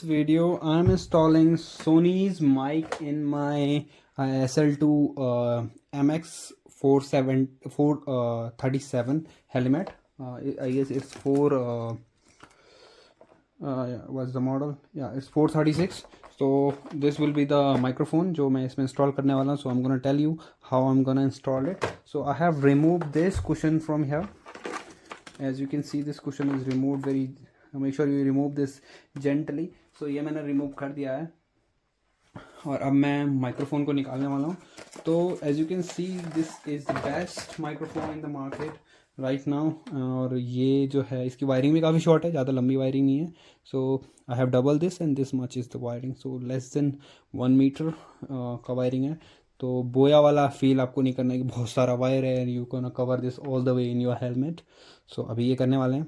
Video I'm installing Sony's mic in my SL2 MX437 helmet. I guess it's 4 yeah, what's the model? Yeah, it's 436. So this will be the microphone जो मैं इसमें install करने वाला हूँ. So I'm gonna tell you how I'm gonna install it. So I have removed this cushion from here. As you can see, this cushion is removed very. Make sure you remove this gently. So ये मैंने remove कर दिया है और अब मैं microphone को निकालने वाला हूँ. तो as you can see, this is the best microphone in the market right now. और ये जो है इसकी वायरिंग भी काफ़ी शॉर्ट है, ज़्यादा लंबी वायरिंग नहीं है. So I have double this and this much is the wiring. So less than 1 meter का वायरिंग है. तो बोया वाला फील आपको नहीं करना है कि बहुत सारा वायर है. You can cover this all the way in your helmet. So अभी ये करने वाले हैं.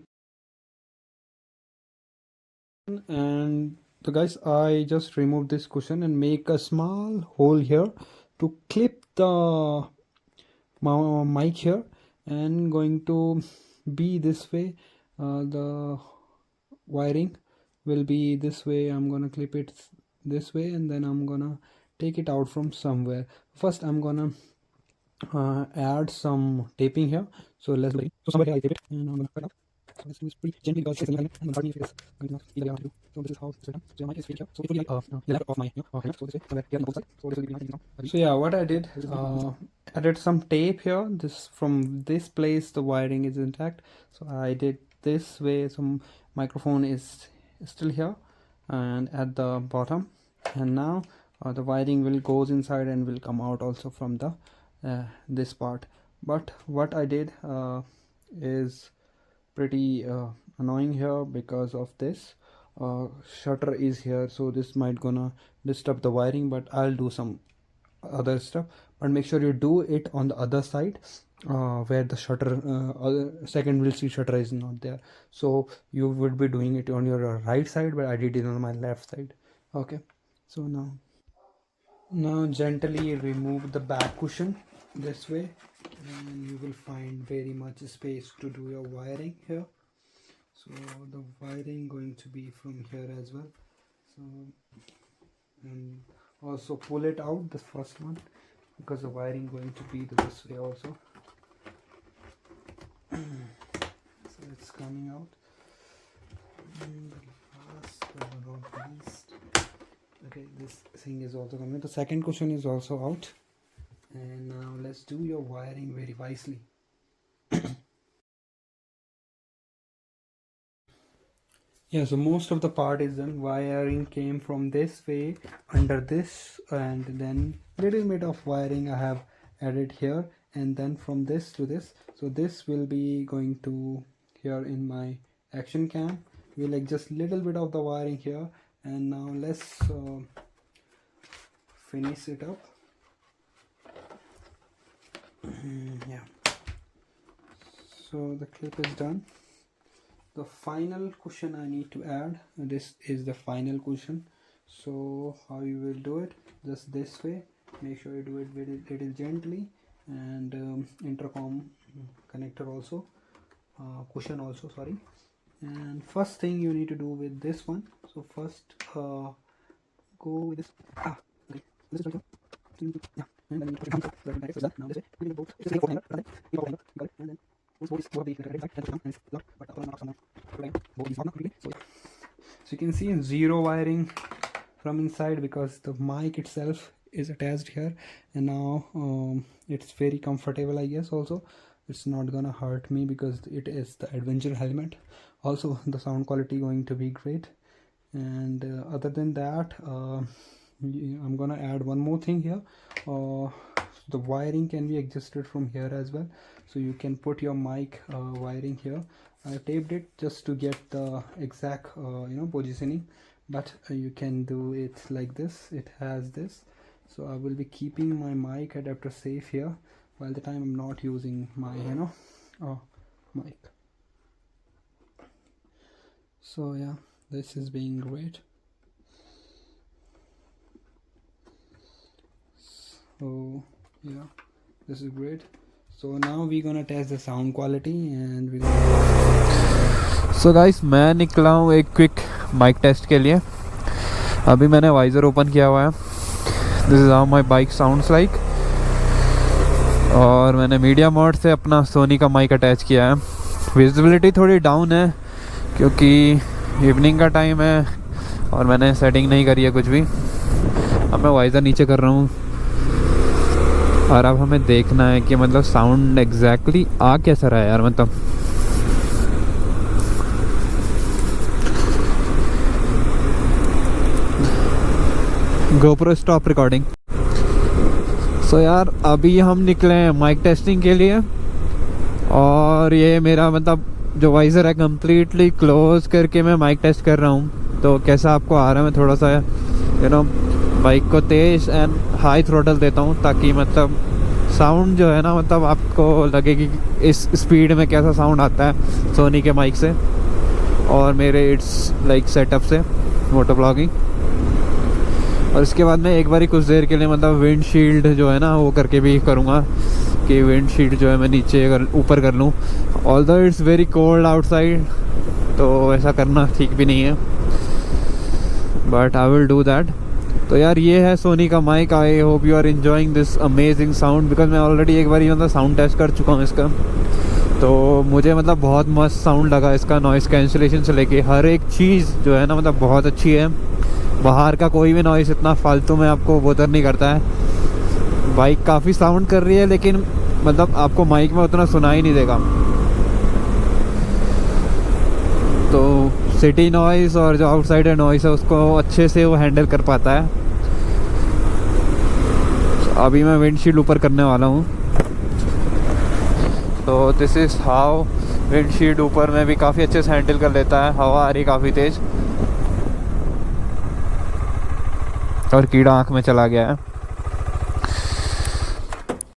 And so guys, I just remove this cushion and make a small hole here to clip the mic here, and going to be this way. The wiring will be this way. I'm gonna clip it this way and then I'm gonna take it out from somewhere. First I'm gonna add some taping here. So let's do it. So somewhere here I tape it and I'm gonna cut out. So let's do this pretty gently because it's I'm gonna hurt me if it's going to either way I want to do. So this is how it's done. So your mic is fitting here. So it will be like the left of my helmet. So this way somewhere here on the both side. So this will be behind now. So yeah, what I did, added some tape here. This from this place the wiring is intact. So I did this way. Some microphone is still here and at the bottom, and now the wiring will goes inside and will come out also from the this part. But what I did is pretty annoying here because of this shutter is here, so this might gonna disturb the wiring, but I'll do some other stuff. But make sure you do it on the other side where the shutter second wheel seat shutter is not there. So you would be doing it on your right side, but I did it on my left side. Okay, so now gently remove the back cushion this way, and you will find very much space to do your wiring here. So the wiring going to be from here as well. So and also pull it out, the first one, because the wiring going to be this way also. So it's coming out. And the last but not least, okay, this thing is also coming. The second cushion is also out. And now let's do your wiring very wisely. Yeah, so most of the part is done. Wiring came from this way under this, and then little bit of wiring I have added here, and then from this to this. So this will be going to here in my action cam. We'll adjust little bit of the wiring here, and now let's finish it up. Yeah, so the clip is done. The final cushion I need to add, this is the final cushion. So how you will do it, just this way. Make sure you do it very little gently, and intercom connector also, cushion also, sorry. And first thing you need to do with this one, so first go with this. Okay, this is right here. Yeah, and then you push it down. So direct, so that now this way. We will both. It's a 4 hanger, got it, and then both is both the right side and it's locked, but upper and lower somewhere. Both is not completely. So yeah. So you can see zero wiring from inside because the mic itself is attached here, and now it's very comfortable, I guess. Also, it's not gonna hurt me because it is the adventure helmet. Also, the sound quality going to be great, and other than that, I'm gonna add one more thing here. The wiring can be adjusted from here as well, so you can put your mic wiring here. I taped it just to get the exact positioning, but you can do it like this. It has this, so I will be keeping my mic adapter safe here while the time I'm not using my mic. So yeah, this is being great. So yeah, this is great. So now we're gonna test the sound quality and we're So guys, मैं निकला हूँ एक quick mic test के लिए. अभी मैंने visor open किया हुआ है। This is how my bike sounds like. और मैंने मीडिया मोड से अपना सोनी का माइक अटैच किया है। विजिबिलिटी थोड़ी डाउन है क्योंकि इवनिंग का टाइम है और मैंने सेटिंग नहीं करी है कुछ भी। अब मैं वाइज़र नीचे कर रहा हूँ और अब हमें देखना है कि मतलब साउंड एग्जैक्टली आ कैसा रहा है यार। मतलब GoPro स्टॉप रिकॉर्डिंग। सो यार अभी हम निकले हैं माइक टेस्टिंग के लिए और ये मेरा मतलब जो वाइज़र है कम्प्लीटली क्लोज करके मैं माइक टेस्ट कर रहा हूँ। तो कैसा आपको आ रहा है, मैं थोड़ा सा बाइक को तेज़ एंड हाई थ्रोटल देता हूँ ताकि मतलब साउंड जो है ना मतलब आपको लगे कि इस स्पीड में कैसा साउंड आता है सोनी के माइक से और मेरे इट्स लाइक सेटअप से मोटो ब्लॉगिंग। और इसके बाद मैं एक बार ही कुछ देर के लिए मतलब विंडशील्ड जो है ना वो करके भी करूँगा कि विंडशील्ड जो है मैं नीचे ऊपर कर लूँ। Although it's very cold outside तो ऐसा करना ठीक भी नहीं है, but I will do that. तो यार ये है सोनी का mic. I hope you are enjoying this amazing sound because मैं ऑलरेडी एक बार मतलब साउंड टेस्ट कर चुका हूँ इसका। तो मुझे मतलब बहुत मस्त साउंड लगा इसका, नॉइज़ कैंसिलेशन से लेके हर एक चीज़ जो है ना मतलब बहुत अच्छी है। बाहर का कोई भी नॉइज़ इतना फालतू में आपको बोदर नहीं करता है। बाइक काफ़ी साउंड कर रही है लेकिन मतलब आपको माइक में उतना सुनाई नहीं देगा। तो सिटी नॉइज़ और जो आउटसाइडर नॉइज़ है उसको अच्छे से वो हैंडल कर पाता है। अभी मैं विंडशील्ड ऊपर करने वाला हूँ। तो दिस इज़ हाउ विंडशील्ड ऊपर में भी काफ़ी अच्छे से हैंडल कर लेता है। हवा आ रही काफ़ी तेज़ और कीड़ा आँख में चला गया है।